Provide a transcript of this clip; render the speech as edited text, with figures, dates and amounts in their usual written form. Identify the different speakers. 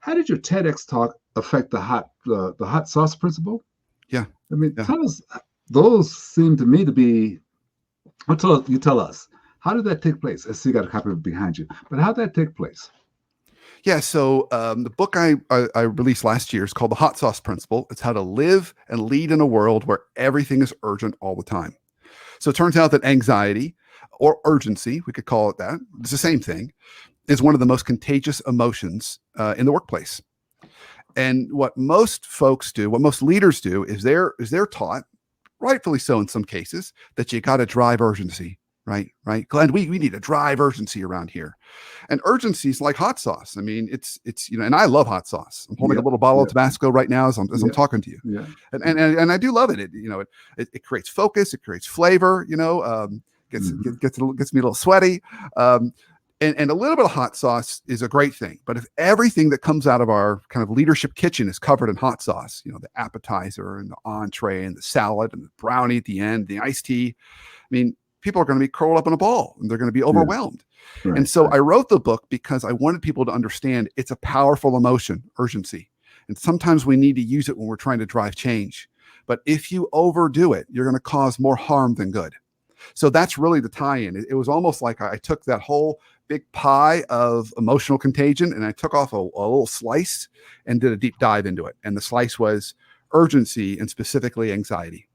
Speaker 1: how did your TEDx talk affect the hot sauce principle?
Speaker 2: Yeah.
Speaker 1: I mean,
Speaker 2: Yeah.
Speaker 1: tell us. Those seem to me to be. You tell us. How did that take place? I see you got a copy of it behind you. But how did that take place?
Speaker 2: Yeah. So the book I released last year is called The Hot Sauce Principle. It's how to live and lead in a world where everything is urgent all the time. So it turns out that anxiety or urgency, we could call it that, it's the same thing, is one of the most contagious emotions in the workplace. And what most folks do, what most leaders do, is they're taught, rightfully so in some cases, that you got to drive urgency. Right, Glenn. We need to drive urgency around here, and urgency is like hot sauce. I mean, it's and I love hot sauce. I'm holding a
Speaker 1: Yep.
Speaker 2: little bottle of
Speaker 1: Yep.
Speaker 2: Tabasco right now as I'm
Speaker 1: Yeah.
Speaker 2: talking to you,
Speaker 1: Yeah.
Speaker 2: and I do love it. It creates focus, it creates flavor. Gets me a little sweaty. And a little bit of hot sauce is a great thing. But if everything that comes out of our kind of leadership kitchen is covered in hot sauce, the appetizer and the entree and the salad and the brownie at the end, the iced tea, I mean, people are going to be curled up in a ball and they're going to be overwhelmed.
Speaker 1: Right.
Speaker 2: And so I wrote the book because I wanted people to understand it's a powerful emotion, urgency. And sometimes we need to use it when we're trying to drive change. But if you overdo it, you're going to cause more harm than good. So that's really the tie-in. It was almost like I took that whole big pie of emotional contagion and I took off a little slice and did a deep dive into it. And the slice was urgency and specifically anxiety.